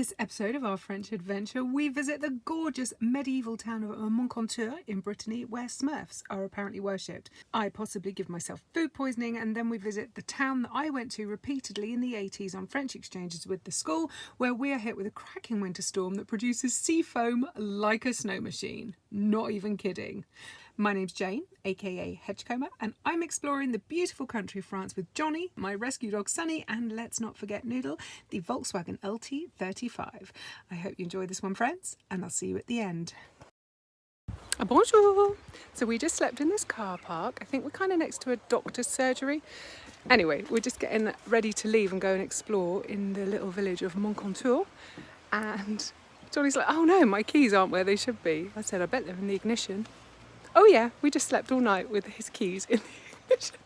this episode of our French adventure, we visit the gorgeous medieval town of Moncontour in Brittany, where Smurfs are apparently worshipped. I possibly give myself food poisoning, and then we visit the town that I went to repeatedly in the 80s on French exchanges with the school, where we are hit with a cracking winter storm that produces sea foam like a snow machine. Not even kidding. My name's Jane, aka Hedgecomber, and I'm exploring the beautiful country of France with Johnny, my rescue dog Sunny, and let's not forget Noodle, the Volkswagen LT35. I hope you enjoy this one, friends, and I'll see you at the end. Bonjour! So we just slept in this car park. I think we're kind of next to a doctor's surgery. Anyway, we're just getting ready to leave and go and explore in the little village of Moncontour. And Johnny's like, oh no, my keys aren't where they should be. I said, I bet they're in the ignition. Oh yeah, we just slept all night with his keys in the ignition.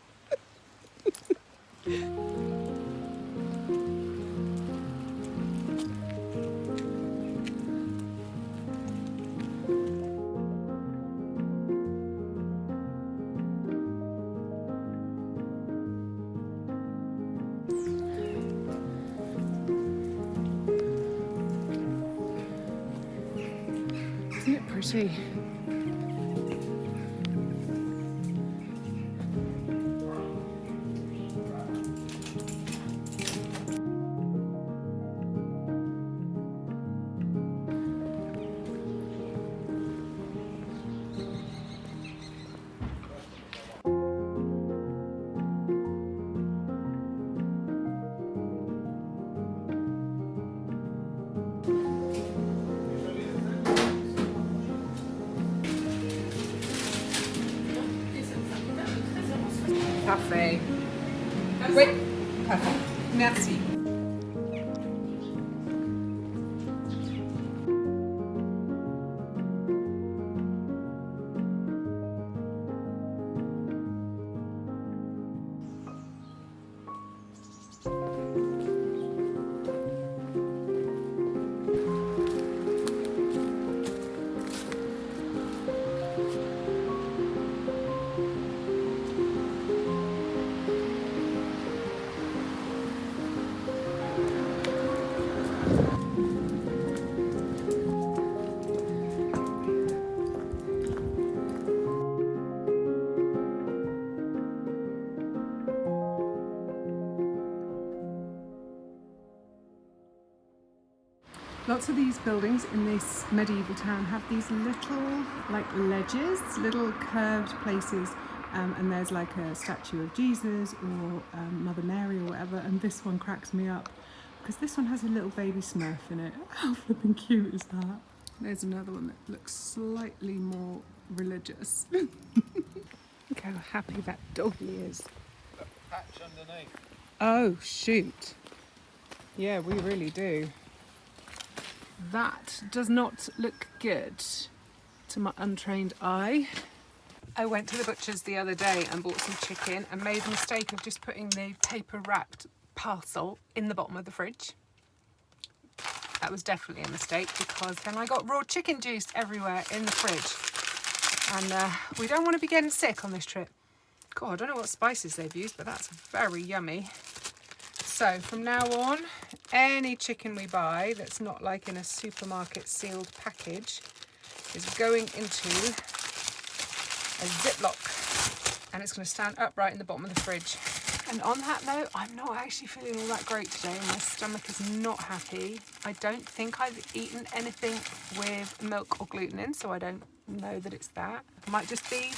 Isn't it pretty? Parfait. Oui, parfait. Merci. Lots of these buildings in this medieval town have these little like ledges, little curved places, and there's like a statue of Jesus or Mother Mary or whatever, and this one cracks me up because this one has a little baby Smurf in it. How flipping cute is that? There's another one that looks slightly more religious. Look how happy that doggy is. Got a patch underneath. Oh shoot. Yeah, we really do. That does not look good to my untrained eye. I went to the butcher's the other day and bought some chicken and made the mistake of just putting the paper wrapped parcel in the bottom of the fridge. That was definitely a mistake because then I got raw chicken juice everywhere in the fridge. And we don't want to be getting sick on this trip. God, I don't know what spices they've used, but that's very yummy. So from now on, any chicken we buy that's not like in a supermarket sealed package is going into a Ziploc, and it's going to stand upright in the bottom of the fridge. And on that note, I'm not actually feeling all that great today. My stomach is not happy. I don't think I've eaten anything with milk or gluten in, so I don't know that it's that. It might just be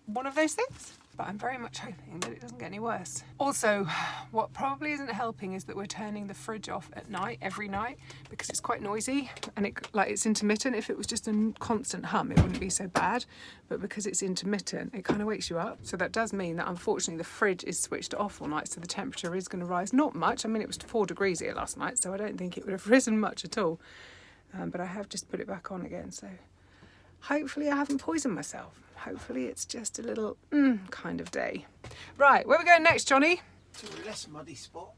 one of those things. But I'm very much hoping that it doesn't get any worse. Also, what probably isn't helping is that we're turning the fridge off at night, every night, because it's quite noisy and it's intermittent. If it was just a constant hum, it wouldn't be so bad. But because it's intermittent, it kind of wakes you up. So that does mean that unfortunately the fridge is switched off all night, so the temperature is going to rise. Not much. I mean, it was 4 degrees here last night, so I don't think it would have risen much at all. But I have just put it back on again, so hopefully I haven't poisoned myself. Hopefully it's just a little kind of day. Right, where are we going next, Johnny? To a less muddy spot.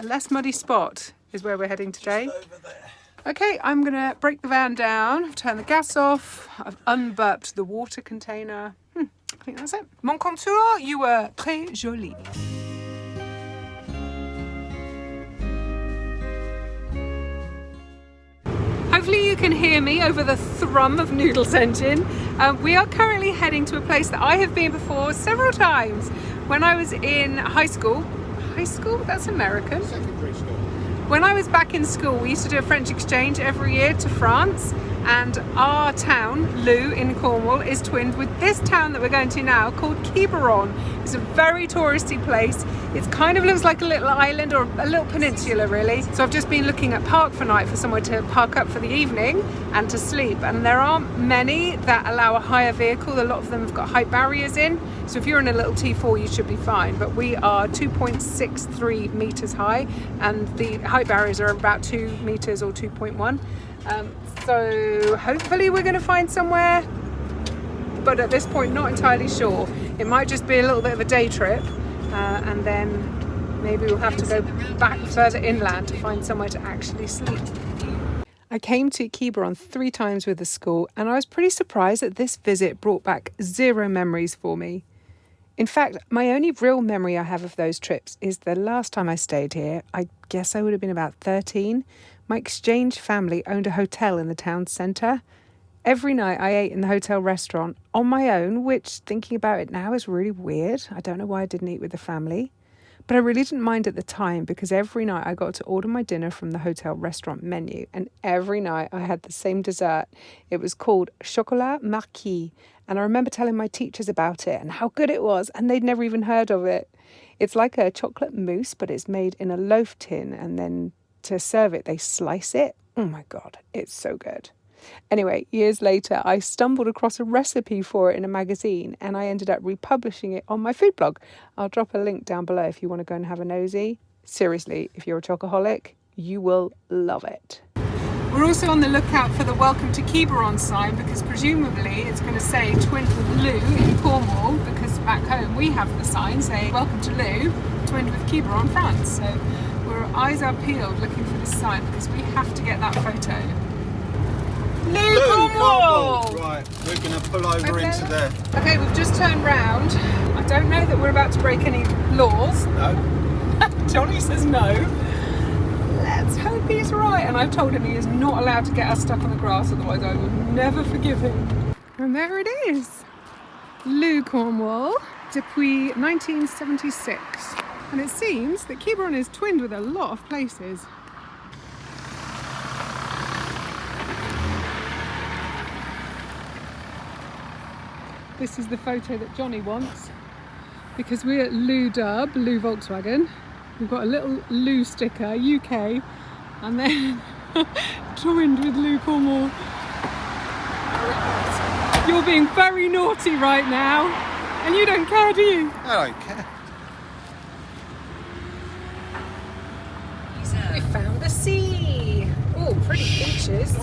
A less muddy spot is where we're heading today. Just over there. Okay, I'm going to break the van down, turn the gas off. I've unburped the water container. I think that's it. Moncontour, you were très jolie. you can hear me over the thrum of Noodle's engine, we are currently heading to a place that I have been before several times. When I was in high school, that's American. Secondary school. When I was back in school, we used to do a French exchange every year to France, and our town, Loo in Cornwall, is twinned with this town that we're going to now called Quiberon. It's a very touristy place. It kind of looks like a little island or a little peninsula really. So I've just been looking at Park for Night for somewhere to park up for the evening and to sleep, and there aren't many that allow a hire vehicle. A lot of them have got height barriers in, so if you're in a little T4 you should be fine, but we are 2.63 meters high and the height barriers are about 2 meters or 2.1. So hopefully we're going to find somewhere, but at this point not entirely sure. It might just be a little bit of a day trip, and then maybe we'll have to go back further inland to find somewhere to actually sleep. I came to Quiberon 3 times with the school, and I was pretty surprised that this visit brought back 0 memories for me. In fact, my only real memory I have of those trips is the last time I stayed here. I guess I would have been about 13. My exchange family owned a hotel in the town centre. Every night I ate in the hotel restaurant on my own, which, thinking about it now, is really weird. I don't know why I didn't eat with the family. But I really didn't mind at the time, because every night I got to order my dinner from the hotel restaurant menu, and every night I had the same dessert. It was called chocolat marquis, and I remember telling my teachers about it and how good it was, and they'd never even heard of it. It's like a chocolate mousse, but it's made in a loaf tin, and then to serve it they slice it. Oh my god, it's so good. Anyway, years later, I stumbled across a recipe for it in a magazine, and I ended up republishing it on my food blog. I'll drop a link down below if you want to go and have a nosy. Seriously, if you're a chocoholic, you will love it. We're also on the lookout for the Welcome to Quiberon sign, because presumably it's going to say twinned with Loo in Cornwall, because back home we have the sign saying Welcome to Loo, twinned with Quiberon France. So our eyes are peeled looking for the sign, because we have to get that photo. Loo Cornwall! Right, we're going to pull over into there. Okay, we've just turned round. I don't know that we're about to break any laws. No. Johnny says no. Let's hope he's right. And I've told him he is not allowed to get us stuck on the grass, otherwise I will never forgive him. And there it is. Loo Cornwall, depuis 1976. And it seems that Quiberon is twinned with a lot of places. This is the photo that Johnny wants, because we're at Loo Dub, Loo Volkswagen. We've got a little Loo sticker, UK, and then joined with Loo Cornwall. You're being very naughty right now, and you don't care, do you? I don't care. We found the sea. Oh, pretty beaches.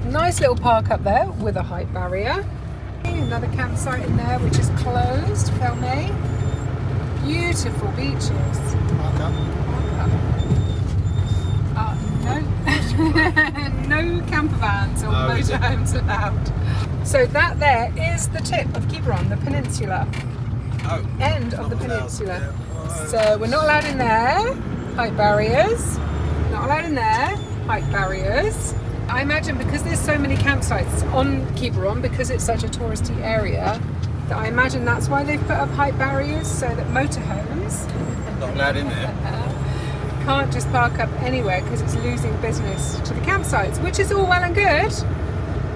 Nice little park up there with a height barrier. Another campsite in there which is closed, Felnay. Beautiful beaches. No. No camper vans or motorhomes allowed. So that there is the tip of Quiberon, the peninsula. Oh, end of the peninsula. So we're not allowed in there. Height barriers. Not allowed in there. Height barriers. I imagine because there's so many campsites on Quiberon, because it's such a touristy area, that I imagine that's why they've put up height barriers, so that motorhomes not allowed in there. Can't just park up anywhere, because it's losing business to the campsites, which is all well and good,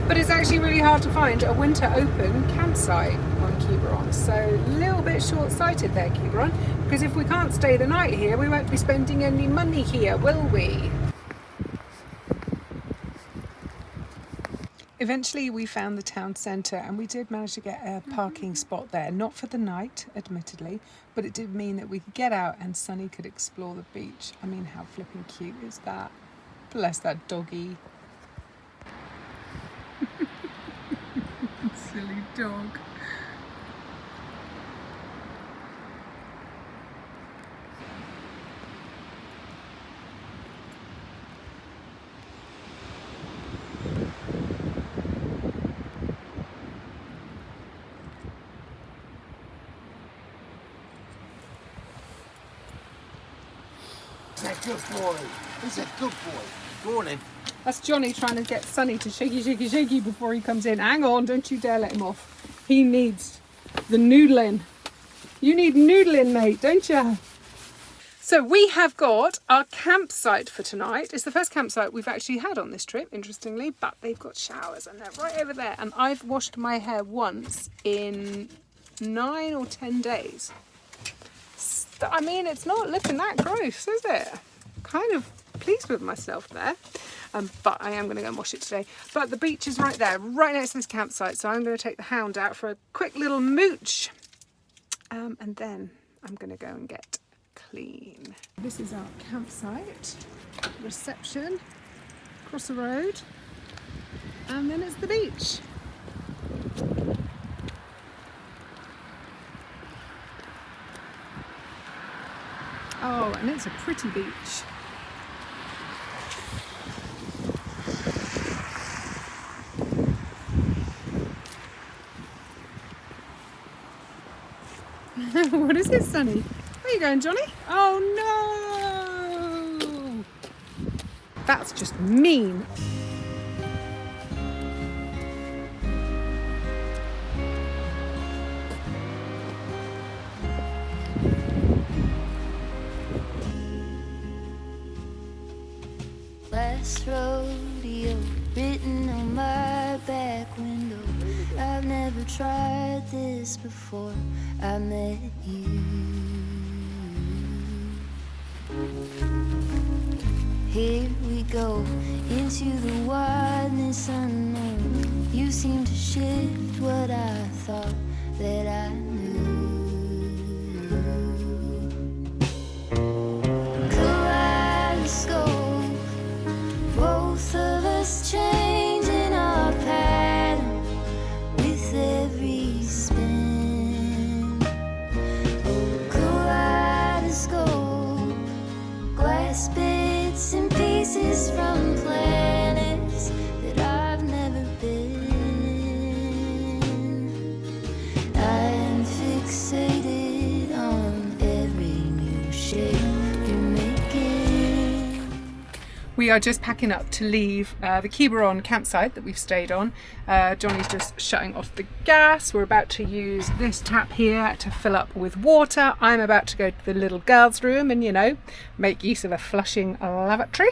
but it's actually really hard to find a winter open campsite on Quiberon. So a little bit short-sighted there, Quiberon, because if we can't stay the night here, we won't be spending any money here, will we? Eventually we found the town centre, and we did manage to get a parking spot there. Not for the night, admittedly, but it did mean that we could get out and Sunny could explore the beach. I mean, how flipping cute is that? Bless that doggy. Silly dog. He's a good boy. He's a good boy. Go on in. That's Johnny trying to get Sonny to shaky, shaky, shaky before he comes in. Hang on, don't you dare let him off. He needs the noodling. You need noodling, mate, don't you? So we have got our campsite for tonight. It's the first campsite we've actually had on this trip, interestingly, but they've got showers and they're right over there. And I've washed my hair once in 9 or 10 days. I mean, it's not looking that gross, is it? Kind of pleased with myself there. But I am going to go and wash it today. But the beach is right there, right next to this campsite. So I'm going to take the hound out for a quick little mooch. And then I'm going to go and get clean. This is our campsite, reception, across the road, and then it's the beach. Oh, and it's a pretty beach. What is it, Sonny? Where are you going, Johnny? Oh no! That's just mean. Last rodeo written on my back window. I've never tried this before I met you. Here we go into the wildness unknown. You seem to shift what I thought that I knew. Kaleidoscope, both of us changing our pattern with every spin. Oh, kaleidoscope, glass bits and pieces from planets that I've never been. I am fixated on every new shape you're making. We are just packing up to leave the Quiberon campsite that we've stayed on. Johnny's just shutting off the gas. We're about to use this tap here to fill up with water. I'm about to go to the little girls' room and, you know, make use of a flushing lavatory.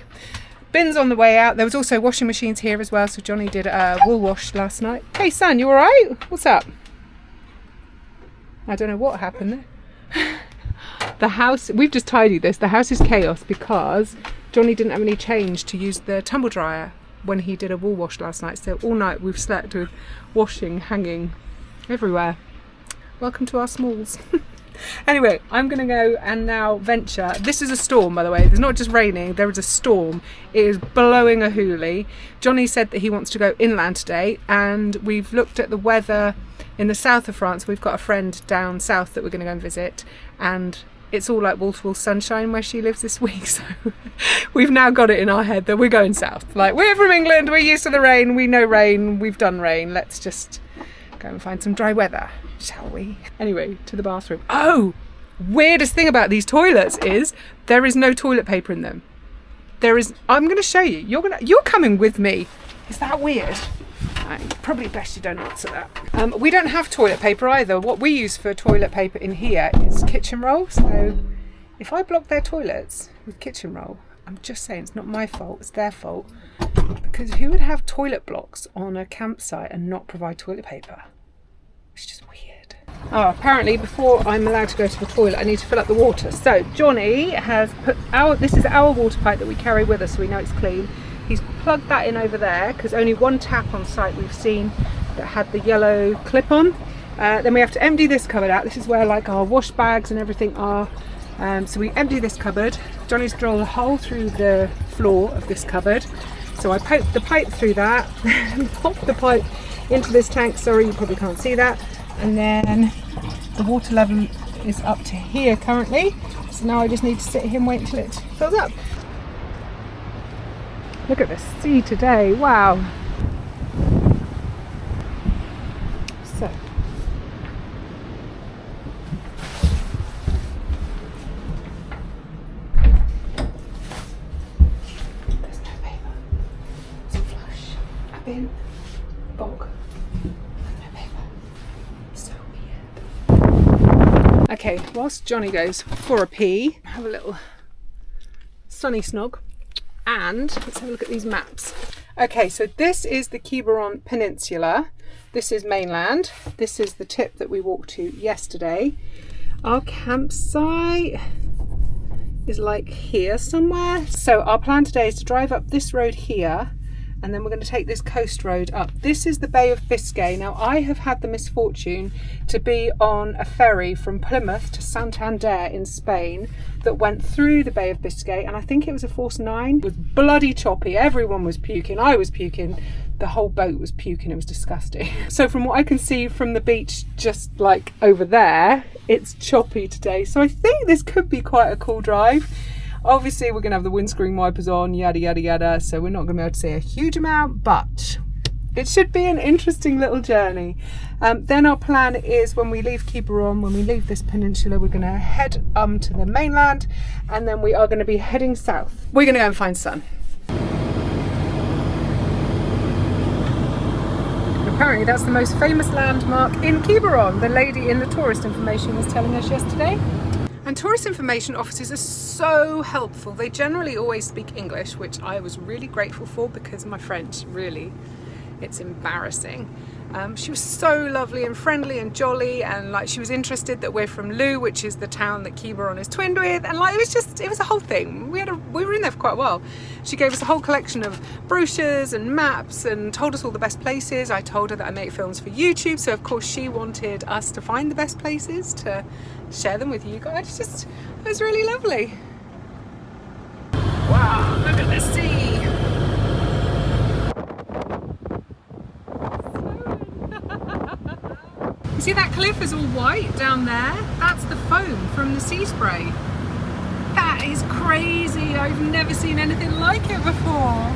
Bin's on the way out. There was also washing machines here as well, so Johnny did a wool wash last night. Hey son, you alright? What's up? I don't know what happened there. The house, we've just tidied this. The house is chaos because Johnny didn't have any change to use the tumble dryer when he did a wool wash last night. So all night we've slept with washing hanging everywhere. Welcome to our smalls. Anyway, I'm going to go and now venture. This is a storm, by the way. It's not just raining, there is a storm. It is blowing a hoolie. Johnny said that he wants to go inland today, and we've looked at the weather in the south of France. We've got a friend down south that we're going to go and visit, and it's all like wall-to-wall sunshine where she lives this week. So we've now got it in our head that we're going south. Like, we're from England, we're used to the rain, we know rain, we've done rain. Let's just go and find some dry weather, shall we? Anyway, to the bathroom. Oh, weirdest thing about these toilets is there is no toilet paper in them. There is. I'm going to show you. You're coming with me. Is that weird? Probably best you don't answer that. We don't have toilet paper either. What we use for toilet paper in here is kitchen roll. So if I block their toilets with kitchen roll, I'm just saying it's not my fault, it's their fault. Because who would have toilet blocks on a campsite and not provide toilet paper? It's just weird. Oh, apparently before I'm allowed to go to the toilet, I need to fill up the water. So Johnny has put this is our water pipe that we carry with us so we know it's clean. He's plugged that in over there because only one tap on site we've seen that had the yellow clip on. Then we have to empty this cupboard out. This is where like our wash bags and everything are. So we empty this cupboard. Johnny's drilled a hole through the floor of this cupboard. So I poked the pipe through that and popped the pipe into this tank. Sorry, you probably can't see that. And then the water level is up to here currently. So now I just need to sit here and wait until it fills up. Look at the sea today, wow. So. There's no paper. bin, bog, no paper. So weird. Okay, whilst Johnny goes for a pee, have a little sunny snog, and let's have a look at these maps. Okay, so this is the Quiberon Peninsula. This is mainland. This is the tip that we walked to yesterday. Our campsite is like here somewhere. So our plan today is to drive up this road here, and then we're going to take this coast road up. This is the Bay of Biscay. Now, I have had the misfortune to be on a ferry from Plymouth to Santander in Spain that went through the Bay of Biscay, and I think it was a force 9. It was bloody choppy. Everyone was puking. I was puking. The whole boat was puking. It was disgusting. So from what I can see from the beach just like over there, it's choppy today. So I think this could be quite a cool drive. Obviously, we're going to have the windscreen wipers on, yada, yada, yada. So we're not going to be able to see a huge amount, but it should be an interesting little journey. Then our plan is when we leave Quiberon, when we leave this peninsula, we're going to head to the mainland, and then we are going to be heading south. We're going to go and find sun. Apparently that's the most famous landmark in Quiberon, the lady in the tourist information was telling us yesterday. And tourist information officers are so helpful. They generally always speak English, which I was really grateful for because my French, really, it's embarrassing. She was so lovely and friendly and jolly, and like she was interested that we're from Lou, which is the town that Quiberon is twinned with, and like it was a whole thing. We were in there for quite a while. She gave us a whole collection of brochures and maps and told us all the best places. I told her that I make films for YouTube, so of course she wanted us to find the best places to share them with you guys. It was really lovely. Wow, look at the sea. You see that cliff is all white down there? That's the foam from the sea spray. That is crazy. I've never seen anything like it before.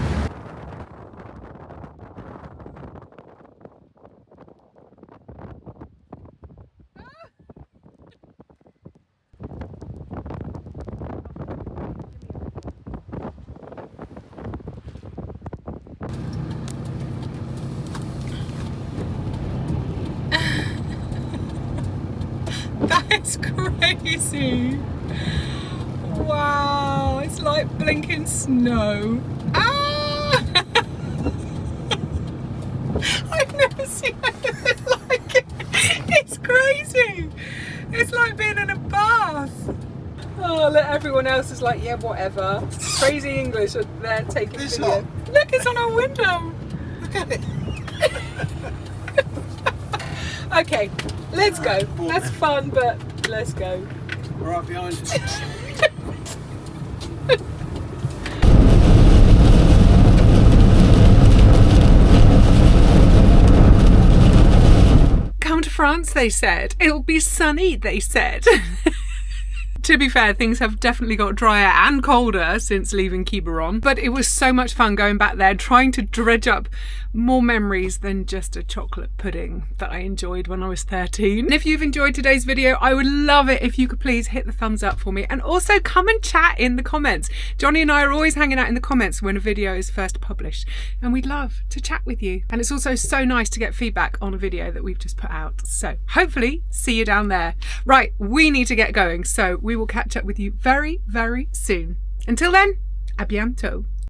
That's crazy. Wow, it's like blinking snow. Ah! I've never seen anything like it. It's crazy. It's like being in a bath. Oh, look, everyone else is like, yeah, whatever. Crazy English are there taking video. Look, it's on our window. Look at it. Okay, let's go. That's fun, but let's go. Right behind us. Come to France, they said. It'll be sunny, they said. To be fair, things have definitely got drier and colder since leaving Quiberon, but it was so much fun going back there, trying to dredge up more memories than just a chocolate pudding that I enjoyed when I was 13. And if you've enjoyed today's video, I would love it if you could please hit the thumbs up for me, and also come and chat in the comments. Johnny and I are always hanging out in the comments when a video is first published, and we'd love to chat with you. And it's also so nice to get feedback on a video that we've just put out. So hopefully see you down there. Right, we need to get going, so we will catch up with you very, very soon. Until then, à bientôt.